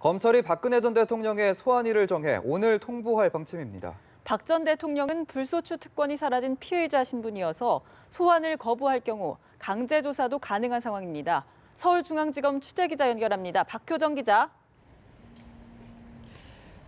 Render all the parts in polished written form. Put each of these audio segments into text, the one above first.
검찰이 박근혜 전 대통령의 소환일을 정해 오늘 통보할 방침입니다. 박 전 대통령은 불소추 특권이 사라진 피의자 신분이어서 소환을 거부할 경우 강제 조사도 가능한 상황입니다. 서울중앙지검 취재기자 연결합니다. 박효정 기자.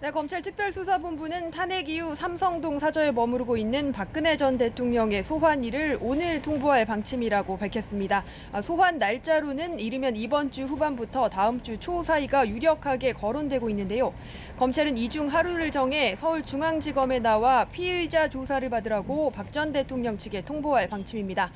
네, 검찰 특별수사본부는 탄핵 이후 삼성동 사저에 머무르고 있는 박근혜 전 대통령의 소환일을 오늘 통보할 방침이라고 밝혔습니다. 소환 날짜로는 이르면 이번 주 후반부터 다음 주 초 사이가 유력하게 거론되고 있는데요. 검찰은 이 중 하루를 정해 서울중앙지검에 나와 피의자 조사를 받으라고 박 전 대통령 측에 통보할 방침입니다.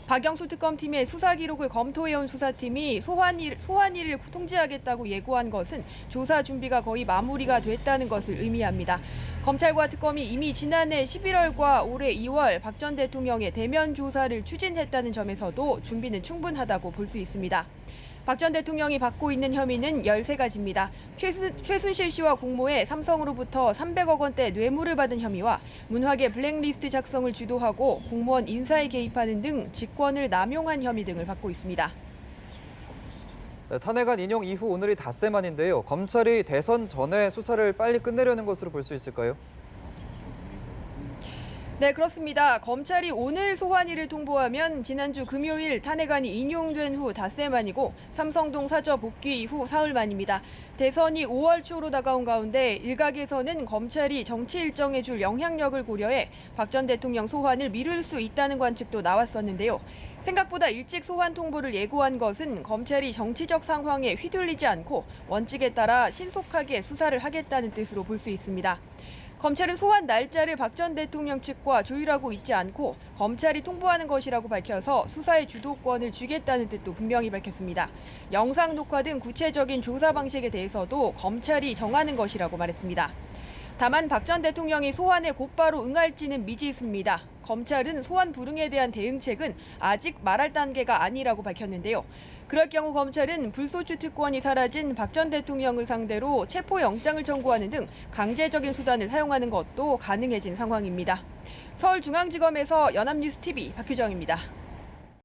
박영수 특검팀의 수사 기록을 검토해온 수사팀이 소환일을 통지하겠다고 예고한 것은 조사 준비가 거의 마무리가 됐다는 것을 의미합니다. 검찰과 특검이 이미 지난해 11월과 올해 2월 박 전 대통령의 대면 조사를 추진했다는 점에서도 준비는 충분하다고 볼 수 있습니다. 박 전 대통령이 받고 있는 혐의는 13가지입니다. 최순실 씨와 공모해 삼성으로부터 300억 원대 뇌물을 받은 혐의와 문화계 블랙리스트 작성을 주도하고 공무원 인사에 개입하는 등 직권을 남용한 혐의 등을 받고 있습니다. 네, 탄핵안 인용 이후 오늘이 닷새 만인데요. 검찰이 대선 전에 수사를 빨리 끝내려는 것으로 볼 수 있을까요? 네, 그렇습니다. 검찰이 오늘 소환일을 통보하면 지난주 금요일 탄핵안이 인용된 후 닷새 만이고 삼성동 사저 복귀 이후 사흘 만입니다. 대선이 5월 초로 다가온 가운데 일각에서는 검찰이 정치 일정에 줄 영향력을 고려해 박 전 대통령 소환을 미룰 수 있다는 관측도 나왔었는데요. 생각보다 일찍 소환 통보를 예고한 것은 검찰이 정치적 상황에 휘둘리지 않고 원칙에 따라 신속하게 수사를 하겠다는 뜻으로 볼 수 있습니다. 검찰은 소환 날짜를 박 전 대통령 측과 조율하고 있지 않고 검찰이 통보하는 것이라고 밝혀서 수사의 주도권을 주겠다는 뜻도 분명히 밝혔습니다. 영상 녹화 등 구체적인 조사 방식에 대해서도 검찰이 정하는 것이라고 말했습니다. 다만 박 전 대통령이 소환에 곧바로 응할지는 미지수입니다. 검찰은 소환 불응에 대한 대응책은 아직 말할 단계가 아니라고 밝혔는데요. 그럴 경우 검찰은 불소추 특권이 사라진 박 전 대통령을 상대로 체포영장을 청구하는 등 강제적인 수단을 사용하는 것도 가능해진 상황입니다. 서울중앙지검에서 연합뉴스TV 박효정입니다.